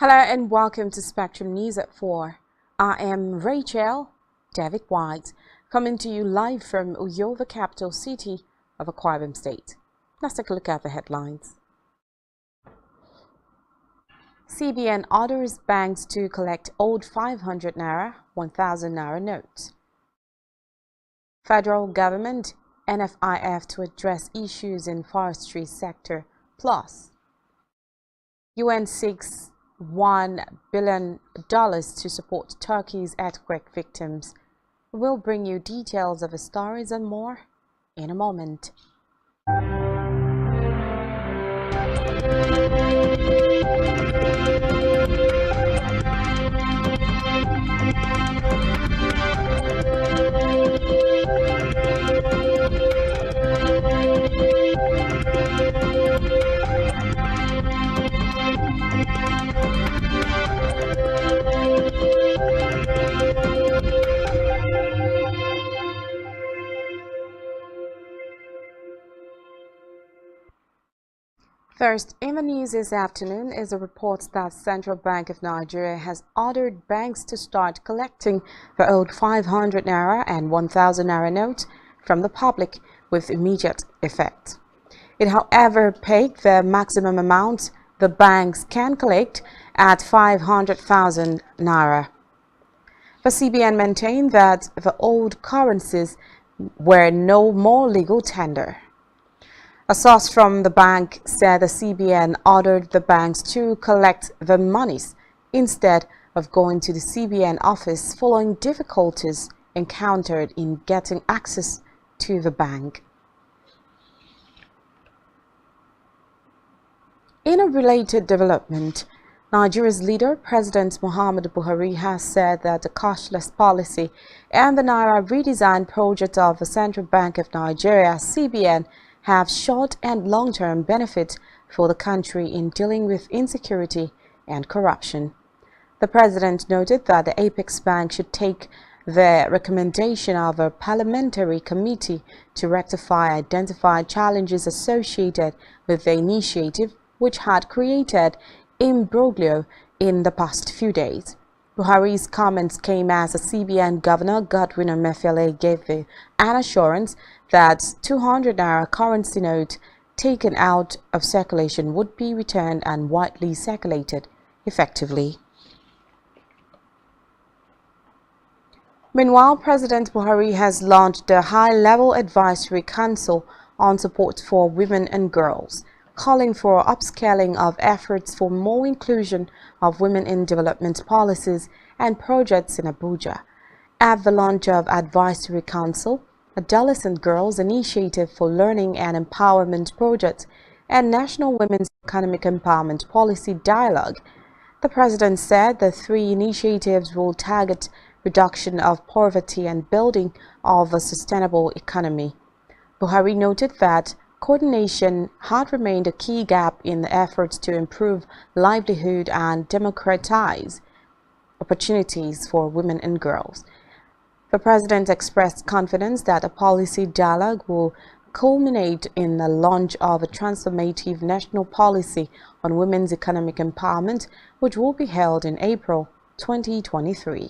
Hello and welcome to Spectrum News at 4. I am Rachel David White, coming to you live from Uyo, the capital city of Akwa Ibom State. Let's take a look at the headlines. CBN orders banks to collect old 500 Naira, 1000 Naira notes. Federal government, NFIF to address issues in forestry sector, plus UN seeks $1 billion to support Turkey's earthquake victims. We'll bring you details of the stories and more in a moment. First, in the news this afternoon is a report that Central Bank of Nigeria has ordered banks to start collecting the old 500 Naira and 1000 Naira notes from the public with immediate effect. It, however, pegged the maximum amount the banks can collect at 500,000 Naira. The CBN maintained that the old currencies were no more legal tender. A source from the bank said the CBN ordered the banks to collect the monies instead of going to the CBN office following difficulties encountered in getting access to the bank. In a related development, Nigeria's leader, President Muhammadu Buhari, has said that the cashless policy and the Naira redesign project of the Central Bank of Nigeria, CBN, have short and long-term benefits for the country in dealing with insecurity and corruption. The president noted that the Apex Bank should take the recommendation of a parliamentary committee to rectify identified challenges associated with the initiative, which had created imbroglio in the past few days. Buhari's comments came as the CBN Governor Godwin Emefiele gave an assurance that 200 Naira currency note taken out of circulation would be returned and widely circulated effectively. Meanwhile, President Buhari has launched a high-level advisory council on support for women and girls, calling for upscaling of efforts for more inclusion of women in development policies and projects in Abuja. At the launch of Advisory Council, Adolescent Girls Initiative for Learning and Empowerment Project, and National Women's Economic Empowerment Policy Dialogue, the President said the three initiatives will target reduction of poverty and building of a sustainable economy. Buhari noted that coordination had remained a key gap in the efforts to improve livelihood and democratize opportunities for women and girls. The President expressed confidence that a policy dialogue will culminate in the launch of a transformative national policy on women's economic empowerment, which will be held in April 2023.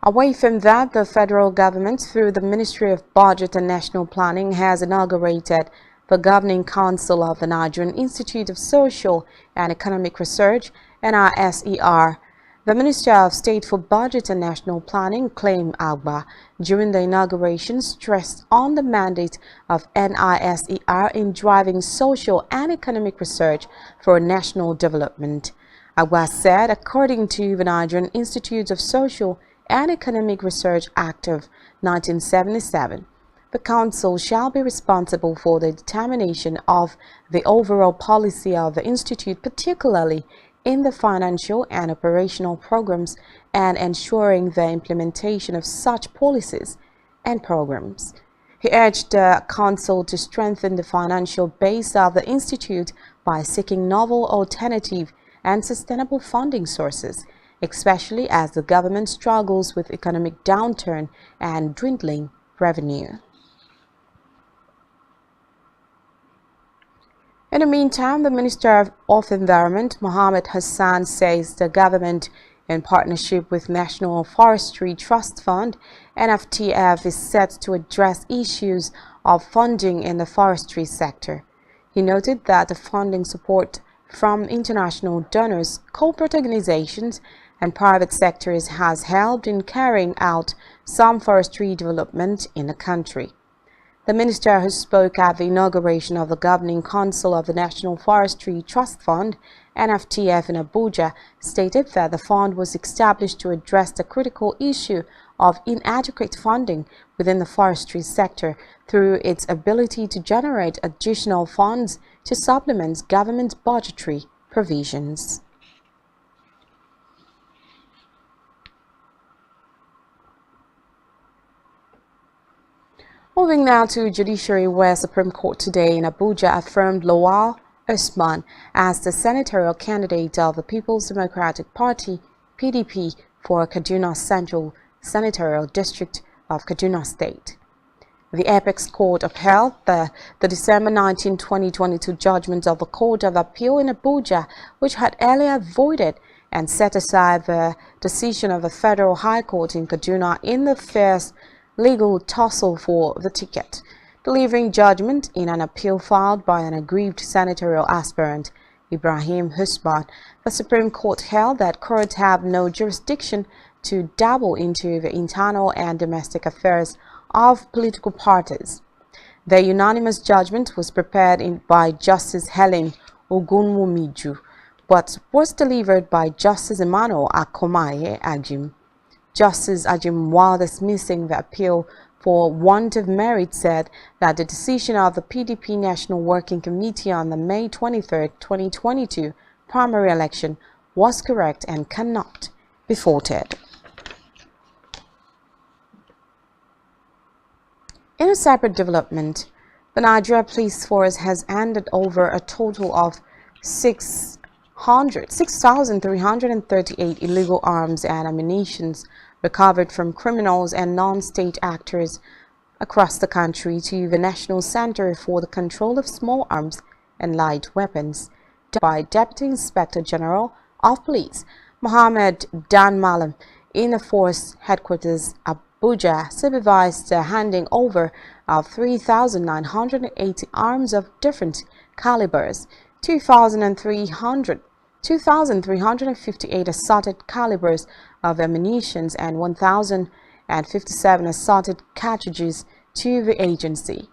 Away from that, the federal government, through the Ministry of Budget and National Planning, has inaugurated the Governing Council of the Nigerian Institute of Social and Economic Research, NISER. The Minister of State for Budget and National Planning, Claim Agba, during the inauguration stressed on the mandate of NISER in driving social and economic research for national development. Agba said, according to the Nigerian Institute of Social and Economic Research Act of 1977, the Council shall be responsible for the determination of the overall policy of the Institute, particularly in the financial and operational programs, and ensuring the implementation of such policies and programs. He urged the Council to strengthen the financial base of the Institute by seeking novel, alternative, and sustainable funding sources, especially as the government struggles with economic downturn and dwindling revenue. In the meantime, the Minister of Environment, Mohammed Hassan, says the government, in partnership with National Forestry Trust Fund, NFTF, is set to address issues of funding in the forestry sector. He noted that the funding support from international donors, corporate organizations, and private sectors has helped in carrying out some forestry development in the country. The minister, who spoke at the inauguration of the Governing Council of the National Forestry Trust Fund, NFTF, in Abuja, stated that the fund was established to address the critical issue of inadequate funding within the forestry sector through its ability to generate additional funds to supplement government budgetary provisions. Moving now to Judiciary, where Supreme Court today in Abuja affirmed Lawal Usman as the senatorial candidate of the People's Democratic Party, PDP, for Kaduna Central Senatorial District of Kaduna State. The Apex Court upheld the December 19, 2022 judgment of the Court of Appeal in Abuja, which had earlier voided and set aside the decision of the Federal High Court in Kaduna in the first legal tussle for the ticket, delivering judgment in an appeal filed by an aggrieved senatorial aspirant, Ibrahim Husban. The Supreme Court held that courts have no jurisdiction to dabble into the internal and domestic affairs of political parties. The unanimous judgment was prepared by Justice Helen Ogunwumiju, but was delivered by Justice Emmanuel Akomaye Ajim. Justice Ajim, while dismissing the appeal for want of merit, said that the decision of the PDP National Working Committee on the May 23, 2022 primary election was correct and cannot be faulted. In a separate development, the Nigeria Police Force has handed over a total of 6,338 illegal arms and ammunition recovered from criminals and non-state actors across the country to the National Center for the Control of Small Arms and Light Weapons by Deputy Inspector General of Police Mohammed Dan Malam in the force headquarters Abuja, supervised the handing over of 3,980 arms of different calibers, 2,358 assorted calibers of ammunition and 1,057 assorted cartridges to the agency.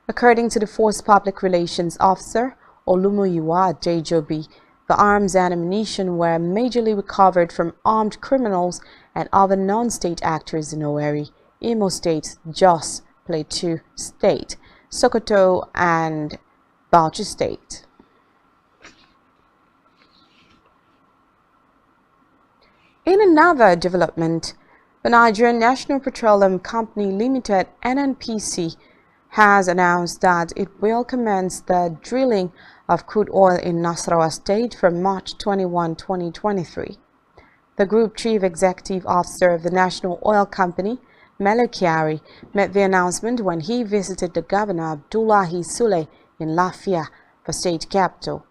According to the Force Public Relations Officer Olumuyiwa Dejobi, the arms and ammunition were majorly recovered from armed criminals and other non-state actors in Owerri, Imo State, Jos, Plateau State, Sokoto, and Bauchi State. In another development, the Nigerian National Petroleum Company Limited (NNPC) has announced that it will commence the drilling of crude oil in Nasarawa State from March 21, 2023. The Group Chief Executive Officer of the National Oil Company, Mele Kyari, made the announcement when he visited the Governor Abdullahi Sule in Lafia, the state capital.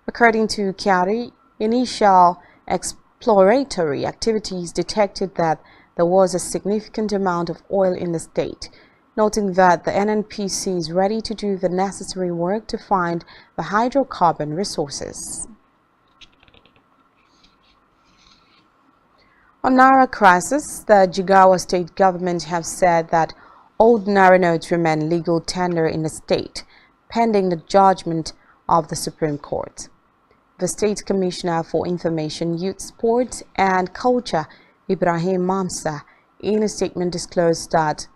According to Kyari, initial exploratory activities detected that there was a significant amount of oil in the state, noting that the NNPC is ready to do the necessary work to find the hydrocarbon resources. On Naira crisis, the Jigawa state government have said that old Naira notes remain legal tender in the state, pending the judgment of the Supreme Court. The State Commissioner for Information, Youth, Sport and Culture, Ibrahim Mamsa, in a statement disclosed that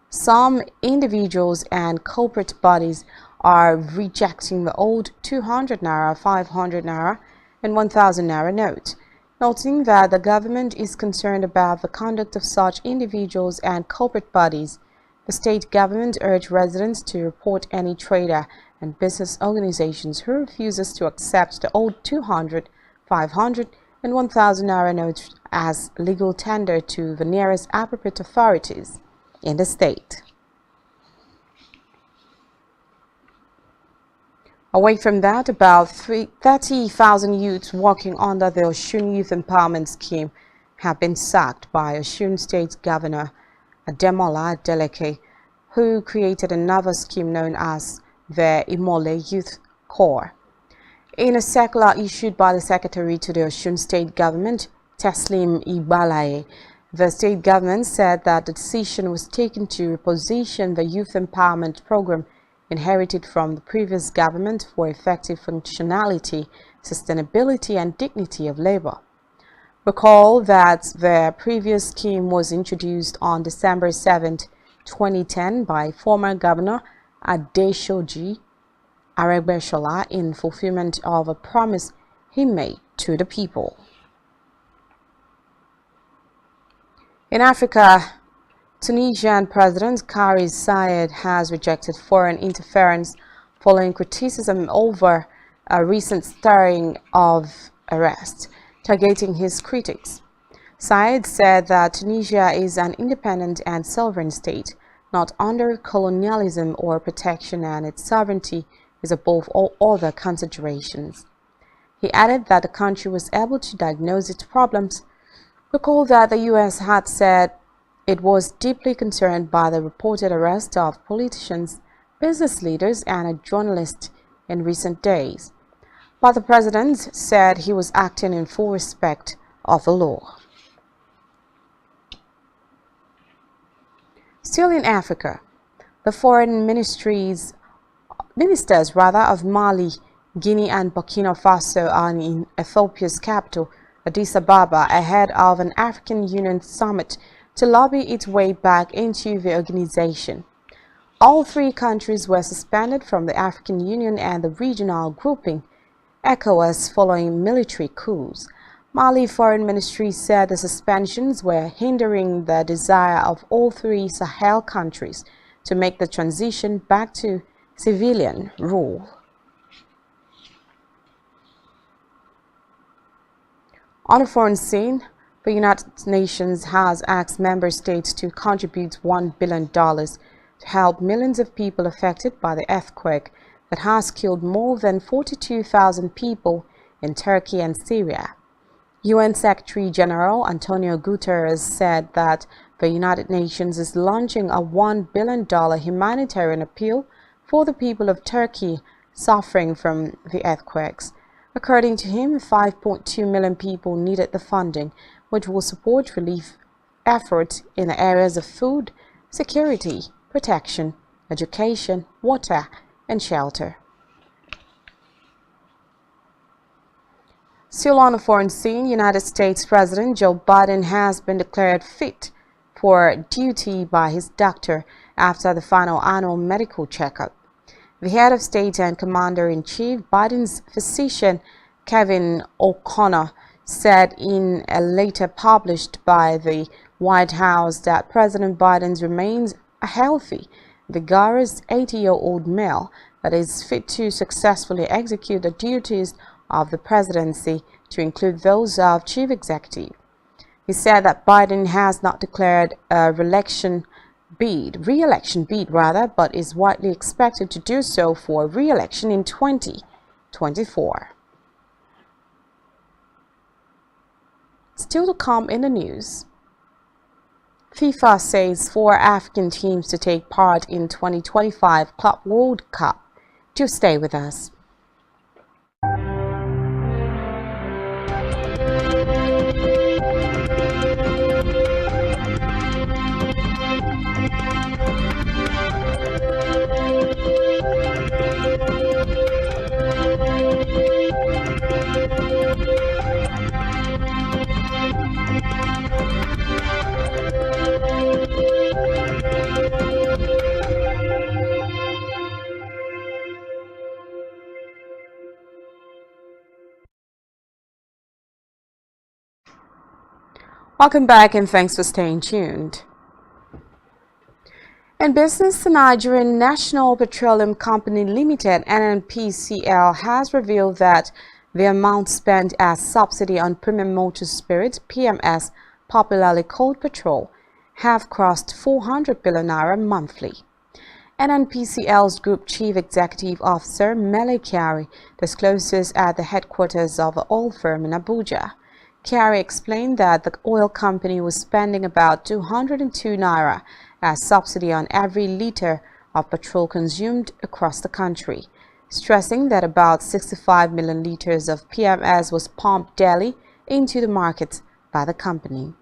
some individuals and corporate bodies are rejecting the old 200 Naira, 500 Naira and 1,000 Naira notes, noting that the government is concerned about the conduct of such individuals and corporate bodies. The state government urged residents to report any trader and business organizations who refuses to accept the old 200, 500 and 1,000 Naira notes as legal tender to the nearest appropriate authorities in the state. Away from that, about 30,000 youths working under the Osun Youth Empowerment Scheme have been sacked by Osun State Governor Ademola Adeleke, who created another scheme known as the Imole Youth Corps. In a circular issued by the Secretary to the Osun State Government, Teslim Igbalaye, the state government said that the decision was taken to reposition the youth empowerment program inherited from the previous government for effective functionality, sustainability and dignity of labor. Recall that the previous scheme was introduced on December 7, 2010 by former Governor Adesoji Aregbesola in fulfillment of a promise he made to the people. In Africa, Tunisian President Kais Saied has rejected foreign interference following criticism over a recent stirring of arrest, targeting his critics. Saied said that Tunisia is an independent and sovereign state, not under colonialism or protection, and its sovereignty is above all other considerations. He added that the country was able to diagnose its problems. Recall that the U.S. had said it was deeply concerned by the reported arrest of politicians, business leaders, and a journalist in recent days. But the president said he was acting in full respect of the law. Still in Africa, the foreign ministers of Mali, Guinea, and Burkina Faso are in Ethiopia's capital, Addis Ababa, ahead of an African Union summit to lobby its way back into the organization. All three countries were suspended from the African Union and the regional grouping, ECOWAS, following military coups. Mali Foreign Ministry said the suspensions were hindering the desire of all three Sahel countries to make the transition back to civilian rule. On the foreign scene, the United Nations has asked member states to contribute $1 billion to help millions of people affected by the earthquake that has killed more than 42,000 people in Turkey and Syria. UN Secretary General Antonio Guterres said that the United Nations is launching a $1 billion humanitarian appeal for the people of Turkey suffering from the earthquakes. According to him, 5.2 million people needed the funding, which will support relief efforts in the areas of food, security, protection, education, water, and shelter. Still on the foreign scene, United States President Joe Biden has been declared fit for duty by his doctor after the final annual medical checkup. The head of state and commander-in-chief, Biden's physician, Kevin O'Connor, said in a letter published by the White House that President Biden remains a healthy, vigorous 80-year-old male that is fit to successfully execute the duties of the presidency, to include those of chief executive. He said that Biden has not declared a re-election bid, but is widely expected to do so for re-election in 2024. Still to come in the news, FIFA says 4 African teams to take part in 2025 Club World Cup. Do stay with us. Welcome back and thanks for staying tuned. In business, the Nigerian National Petroleum Company Limited (NNPCL) has revealed that the amount spent as subsidy on premium motor spirits (PMS), popularly called petrol, have crossed 400 billion naira monthly. NNPCL's Group Chief Executive Officer Mele Kyari discloses at the headquarters of the oil firm in Abuja. Kyari explained that the oil company was spending about 202 Naira as subsidy on every litre of petrol consumed across the country, stressing that about 65 million litres of PMS was pumped daily into the market by the company.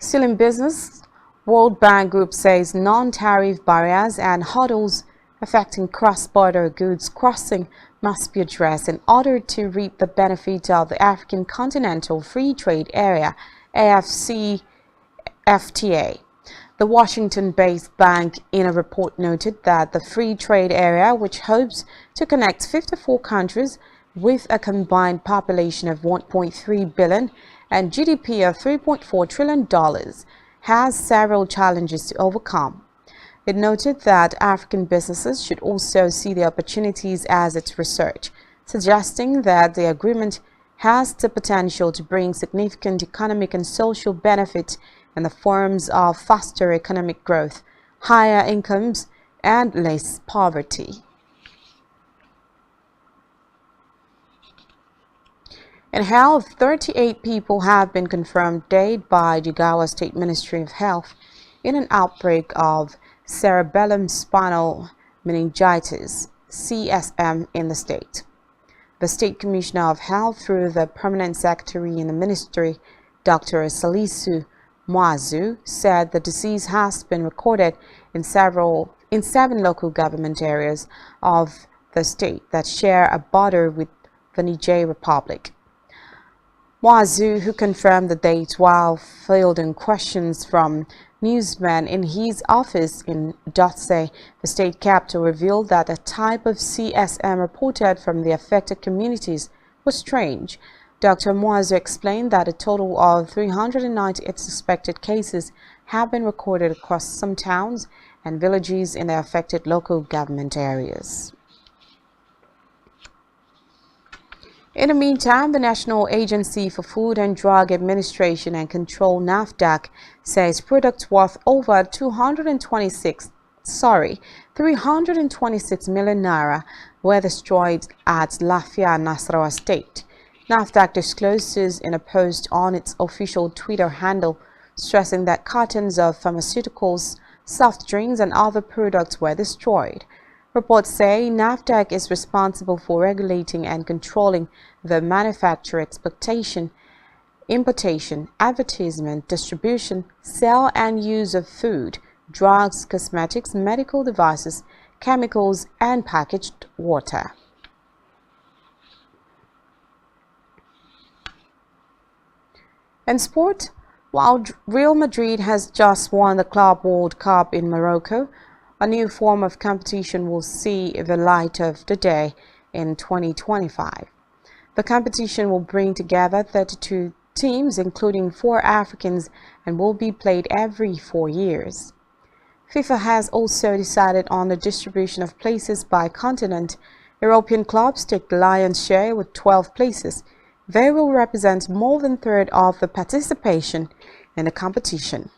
Still in business, World Bank Group says non-tariff barriers and hurdles affecting cross-border goods crossing must be addressed in order to reap the benefit of the African Continental Free Trade Area (AFCFTA). The Washington-based bank in a report noted that the free trade area, which hopes to connect 54 countries with a combined population of 1.3 billion and GDP of $3.4 trillion, has several challenges to overcome. It noted that African businesses should also see the opportunities as its research, suggesting that the agreement has the potential to bring significant economic and social benefit in the forms of faster economic growth, higher incomes, and less poverty. In health, 38 people have been confirmed dead by Jigawa State Ministry of Health in an outbreak of cerebellum spinal meningitis (CSM) in the state. The State Commissioner of Health, through the Permanent Secretary in the Ministry, Dr. Salisu Muazu, said the disease has been recorded in 7 local government areas of the state that share a border with the Niger Republic. Muazu, who confirmed the date while fielding questions from newsmen in his office in Dotse, the state capital, revealed that a type of CSM reported from the affected communities was strange. Dr. Muazu explained that a total of 398 suspected cases have been recorded across some towns and villages in the affected local government areas. In the meantime, the National Agency for Food and Drug Administration and Control (NAFDAC) says products worth over 326 million naira were destroyed at Lafia, Nasarawa State. NAFDAC discloses in a post on its official Twitter handle, stressing that cartons of pharmaceuticals, soft drinks, and other products were destroyed. Reports say NAFDAC is responsible for regulating and controlling the manufacture, exportation, importation, advertisement, distribution, sale and use of food, drugs, cosmetics, medical devices, chemicals, and packaged water. In sport, while Real Madrid has just won the Club World Cup in Morocco, a new form of competition will see the light of the day in 2025. The competition will bring together 32 teams, including 4 Africans, and will be played every 4 years. FIFA has also decided on the distribution of places by continent. European clubs take the lion's share with 12 places. They will represent more than a third of the participation in the competition,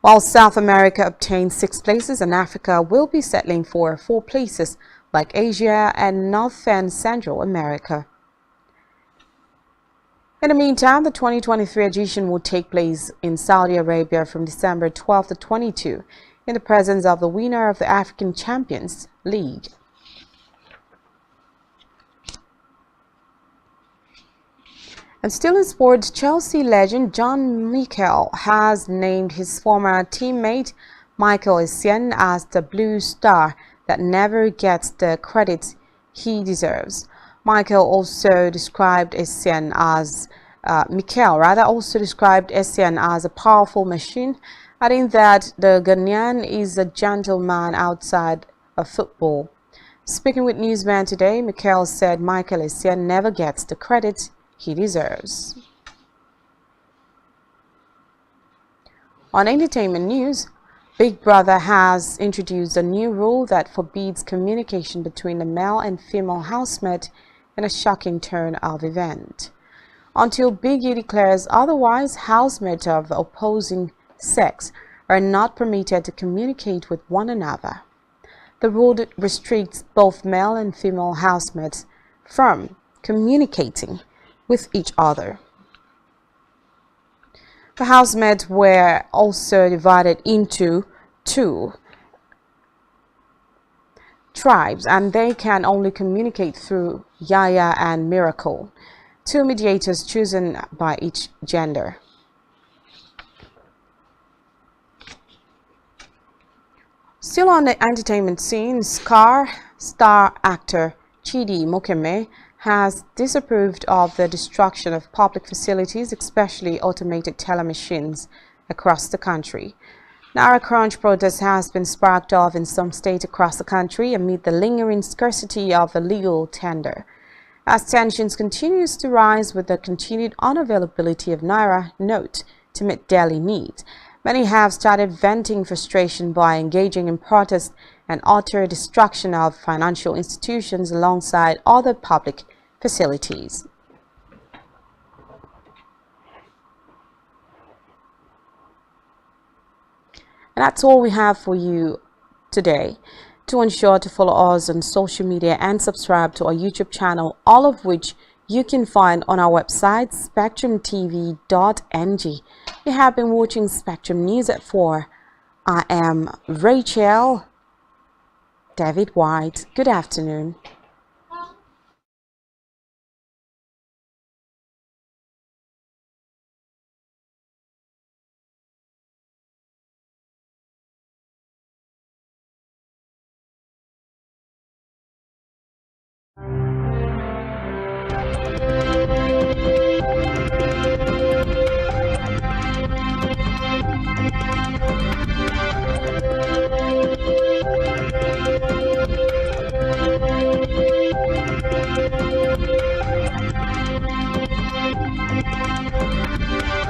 while South America obtains 6 places and Africa will be settling for 4 places, like Asia and North and Central America. In the meantime, the 2023 edition will take place in Saudi Arabia from December 12 to 22 in the presence of the winner of the African Champions League. And still in sports, Chelsea legend John Mikel has named his former teammate Michael Essien as the blue star that never gets the credit he deserves. Mikel also described Essien as a powerful machine, adding that the Ghanaian is a gentleman outside of football. Speaking with Newsman today, Mikel said Michael Essien never gets the credit he deserves. On entertainment news, Big Brother has introduced a new rule that forbids communication between the male and female housemate in a shocking turn of event. Until Biggie declares otherwise, housemates of the opposing sex are not permitted to communicate with one another. The rule restricts both male and female housemates from communicating with each other. The housemates were also divided into two tribes, and they can only communicate through Yaya and Miracle, two mediators chosen by each gender. Still on the entertainment scene, star actor Chidi Mokeme has disapproved of the destruction of public facilities, especially automated teller machines, across the country. Naira crunch protest has been sparked off in some states across the country amid the lingering scarcity of the legal tender. As tensions continues to rise with the continued unavailability of Naira note to meet daily needs, many have started venting frustration by engaging in protest and utter destruction of financial institutions alongside other public facilities. And that's all we have for you today. To ensure to follow us on social media and subscribe to our YouTube channel, all of which you can find on our website spectrumtv.ng. You have been watching Spectrum News at 4. I am Rachel David White. Good afternoon.